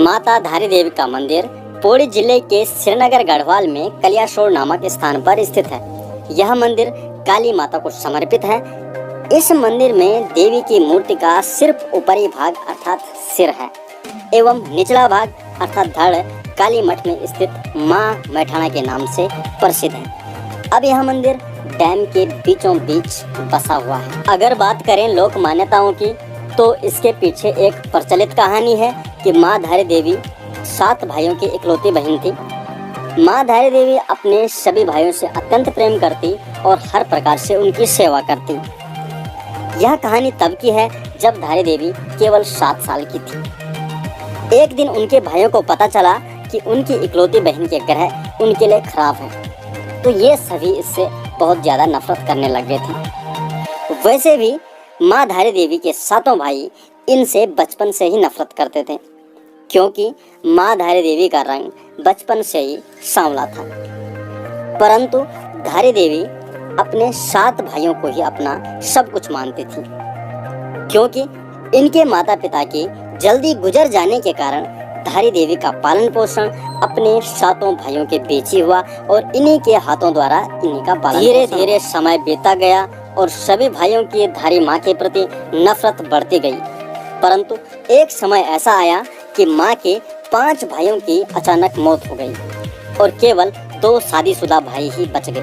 माता धारी देवी का मंदिर पौड़ी जिले के श्रीनगर गढ़वाल में कलियासोड़ नामक स्थान पर स्थित है। यह मंदिर काली माता को समर्पित है। इस मंदिर में देवी की मूर्ति का सिर्फ ऊपरी भाग अर्थात सिर है एवं निचला भाग अर्थात धड़ काली मठ में स्थित मां मैठाणा के नाम से प्रसिद्ध है। अब यह मंदिर डैम के बीचों बीच बसा हुआ है। अगर बात करें लोक मान्यताओं की तो इसके पीछे एक प्रचलित कहानी है कि मां धारी देवी 7 भाइयों की इकलौती बहन थी। मां धारी देवी अपने सभी भाइयों से अत्यंत प्रेम करती और हर प्रकार से उनकी सेवा करती। यह कहानी तब की है जब धारी देवी केवल 7 साल की थी। एक दिन उनके भाइयों को पता चला कि उनकी इकलौती बहन के ग्रह उनके लिए खराब है, तो ये सभी इससे बहुत ज़्यादा नफरत करने लग गए थे। वैसे भी मां धारी देवी के 7 भाई इनसे बचपन से ही नफरत करते थे, क्योंकि मां धारी देवी का रंग बचपन से ही सांवला था। परंतु धारी देवी अपने 7 भाइयों को ही अपना सब कुछ मानती थी, क्योंकि इनके माता पिता के जल्दी गुजर जाने के कारण धारी देवी का पालन पोषण अपने 7 भाइयों के बीच ही हुआ और इन्हीं के हाथों द्वारा इन्हीं का पालन धीरे धीरे समय बीता गया और सभी भाइयों की धारी माँ के प्रति नफरत बढ़ती गई। परंतु एक समय ऐसा आया कि माँ के 5 भाइयों की अचानक मौत हो गई और केवल 2 शादीशुदा भाई ही बच गए।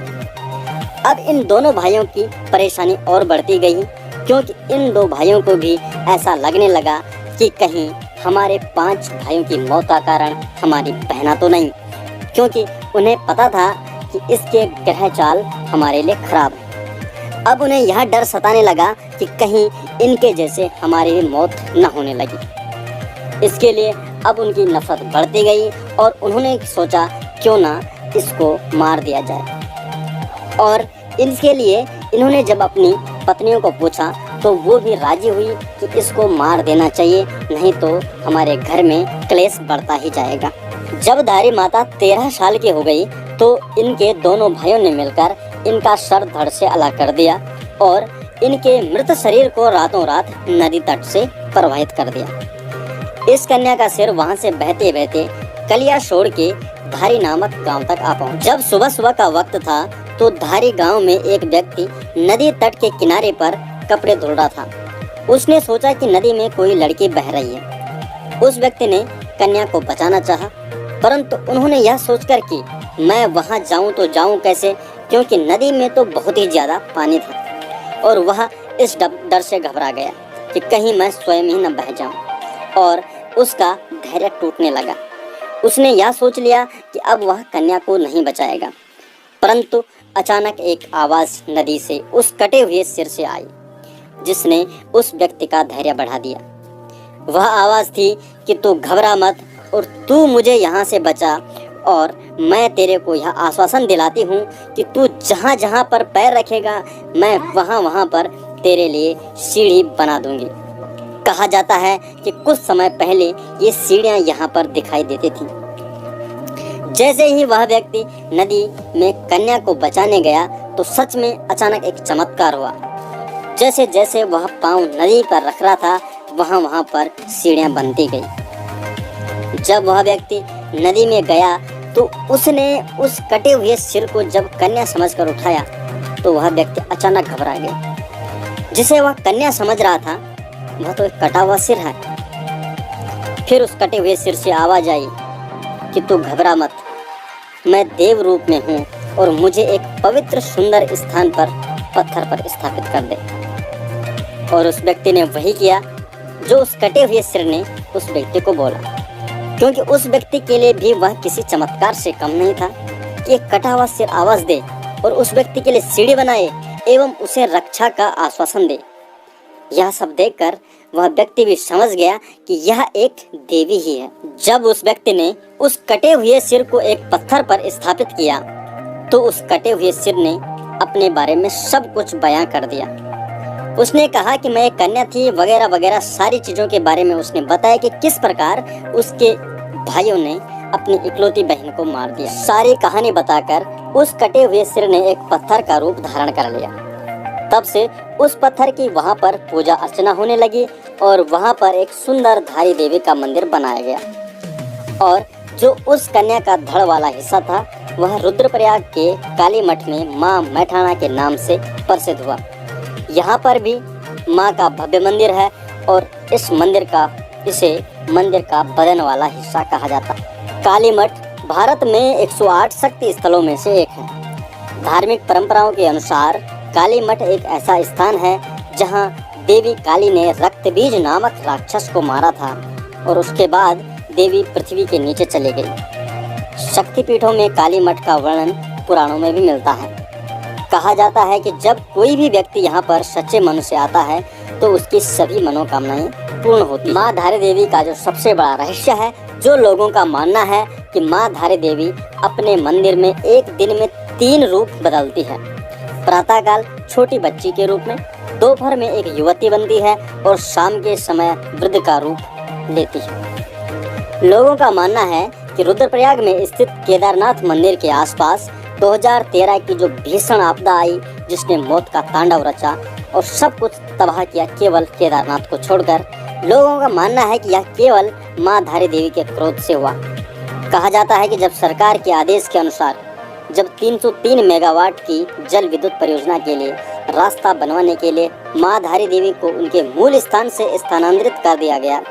अब इन दोनों भाइयों की परेशानी और बढ़ती गई, क्योंकि इन 2 भाइयों को भी ऐसा लगने लगा कि कहीं हमारे 5 भाइयों की मौत का कारण हमारी बहना तो नहीं, क्योंकि उन्हें पता था कि इसके ग्रह चाल हमारे लिए खराब है। अब उन्हें यह डर सताने लगा कि कहीं इनके जैसे हमारी भी मौत न होने लगी। इसके लिए अब उनकी नफरत बढ़ती गई और उन्होंने सोचा क्यों ना इसको मार दिया जाए। और इसके लिए इन्होंने जब अपनी पत्नियों को पूछा तो वो भी राजी हुई कि इसको मार देना चाहिए, नहीं तो हमारे घर में क्लेश बढ़ता ही जाएगा। जब धारी माता 13 साल की हो गई तो इनके दोनों भाइयों ने मिलकर इनका सर धड़ से अलग कर दिया और इनके मृत शरीर को रातों रात नदी तट से प्रवाहित कर दिया। इस कन्या का सिर वहां से बहते बहते कलियासोड़ के धारी नामक गांव तक आ पहुंचा। जब सुबह सुबह का वक्त था तो धारी गांव में एक व्यक्ति नदी तट के किनारे पर कपड़े धुल रहा था। उसने सोचा कि नदी में कोई लड़की बह रही है। उस व्यक्ति ने कन्या को बचाना चाहा, परंतु उन्होंने यह सोचकर कि मैं वहां जाऊं तो जाऊं कैसे, क्योंकि नदी में तो बहुत ही ज्यादा पानी था और वह इस डर से घबरा गया कि कहीं मैं स्वयं ही न बह जाऊं और उसका धैर्य टूटने लगा। उसने यह सोच लिया कि अब वह कन्या को नहीं बचाएगा। परंतु अचानक एक आवाज नदी से उस कटे हुए सिर से आई, जिसने उस व्यक्ति का धैर्य बढ़ा दिया। वह आवाज थी कि तू घबरा मत और तू मुझे यहाँ से बचा, और मैं तेरे को यह आश्वासन दिलाती हूँ कि तू जहाँ जहाँ पर पैर रखेगा मैं वहाँ वहाँ पर तेरे लिए सीढ़ी बना दूंगी। कहा जाता है कि कुछ समय पहले ये सीढ़ियाँ यहाँ पर दिखाई देती थी। जैसे ही वह व्यक्ति नदी में कन्या को बचाने गया तो सच में अचानक एक चमत्कार हुआ। जैसे जैसे वह पांव नदी पर रख रहा था वहाँ वहाँ पर सीढ़ियाँ बनती गई। जब वह व्यक्ति नदी में गया तो उसने उस कटे हुए सिर को जब कन्या समझकर उठाया तो वह व्यक्ति अचानक घबरा गया। जिसे वह कन्या समझ रहा था वह तो एक कटा हुआ सिर है। फिर उस कटे हुए सिर से आवाज आई कि तू घबरा मत, मैं देव रूप में हूँ और मुझे एक पवित्र सुंदर स्थान पर पत्थर पर स्थापित कर दे। और उस व्यक्ति ने वही किया जो उस कटे हुए सिर ने उस व्यक्ति को बोला, क्योंकि उस व्यक्ति के लिए भी वह किसी चमत्कार से कम नहीं था कि एक कटा हुआ सिर आवाज दे और उस व्यक्ति के लिए सीढ़ी बनाए एवं उसे रक्षा का आश्वासन दे। यह सब देखकर वह व्यक्ति भी समझ गया कि यह एक देवी ही है। जब उस व्यक्ति ने उस कटे हुए सिर को एक पत्थर पर स्थापित किया तो उस कटे हुए सिर ने अपने बारे में सब कुछ बयां कर दिया। उसने कहा कि मैं एक कन्या थी वगैरह वगैरह सारी चीज़ों के बारे में उसने बताया कि किस प्रकार उसके भाइयों ने अपनी इकलौती बहन को मार दिया। सारी कहानी बताकर उस कटे हुए सिर ने एक पत्थर का रूप धारण कर लिया। तब से उस पत्थर की वहाँ पर पूजा अर्चना होने लगी और वहाँ पर एक सुंदर धारी देवी का मंदिर बनाया गया। और जो उस कन्या का धड़ वाला हिस्सा था वह रुद्रप्रयाग के काली मठ में माँ मैठाणा के नाम से प्रसिद्ध हुआ। यहाँ पर भी माँ का भव्य मंदिर है और इसे मंदिर का बदन वाला हिस्सा कहा जाता है। काली मठ भारत में 108 शक्ति स्थलों में से एक है। धार्मिक परंपराओं के अनुसार काली मठ एक ऐसा स्थान है जहाँ देवी काली ने रक्तबीज नामक राक्षस को मारा था और उसके बाद देवी पृथ्वी के नीचे चली गई। शक्तिपीठों में काली मठ का वर्णन पुराणों में भी मिलता है। कहा जाता है कि जब कोई भी व्यक्ति यहाँ पर सच्चे मन से आता है तो उसकी सभी मनोकामनाएं पूर्ण होती हैं। माँ धारी देवी का जो सबसे बड़ा रहस्य है, जो लोगों का मानना है कि माँ धारी देवी अपने मंदिर में एक दिन में 3 रूप बदलती है। प्रातःकाल छोटी बच्ची के रूप में, दोपहर में एक युवती बनती है और शाम के समय वृद्ध का रूप लेती है। लोगों का मानना है कि रुद्रप्रयाग में स्थित केदारनाथ मंदिर के आसपास 2013 की जो भीषण आपदा आई, जिसने मौत का तांडव रचा और सब कुछ तबाह किया केवल केदारनाथ को छोड़कर, लोगों का मानना है कि यह केवल माँ धारी देवी के क्रोध से हुआ। कहा जाता है कि जब सरकार के आदेश के अनुसार जब 303 मेगावाट की जल विद्युत परियोजना के लिए रास्ता बनवाने के लिए माँ धारी देवी को उनके मूल स्थान से स्थानांतरित कर दिया गया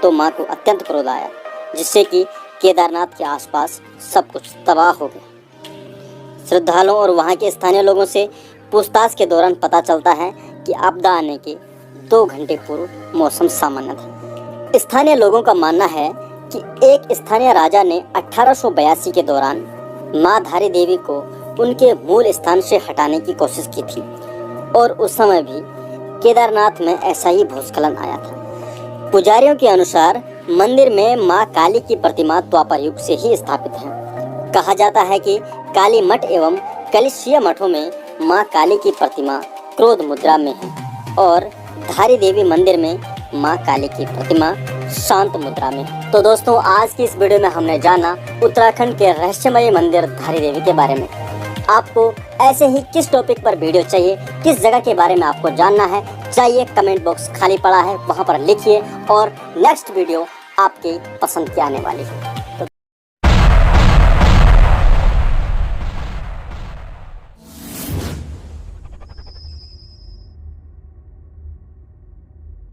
तो माँ को अत्यंत क्रोध आया, जिससे कि केदारनाथ के आसपास सब कुछ तबाह हो गया। श्रद्धालुओं और वहाँ के स्थानीय लोगों से पूछताछ के दौरान पता चलता है कि आपदा आने के 2 घंटे पूर्व मौसम सामान्य था। स्थानीय लोगों का मानना है कि एक स्थानीय राजा ने 1882 के दौरान माँ धारी देवी को उनके मूल स्थान से हटाने की कोशिश की थी और उस समय भी केदारनाथ में ऐसा ही भूस्खलन आया था। पुजारियों के अनुसार मंदिर में माँ काली की प्रतिमा द्वापर युग से ही स्थापित है। कहा जाता है कि काली मठ एवं कलिशीय मठों में माँ काली की प्रतिमा क्रोध मुद्रा में है और धारी देवी मंदिर में माँ काली की प्रतिमा शांत मुद्रा में। तो दोस्तों, आज की इस वीडियो में हमने जाना उत्तराखंड के रहस्यमय मंदिर धारी देवी के बारे में। आपको ऐसे ही किस टॉपिक पर वीडियो चाहिए, किस जगह के बारे में आपको जानना है, चाहिए कमेंट बॉक्स खाली पड़ा है, वहां पर लिखिए और नेक्स्ट वीडियो आपके पसंद की आने वाली है।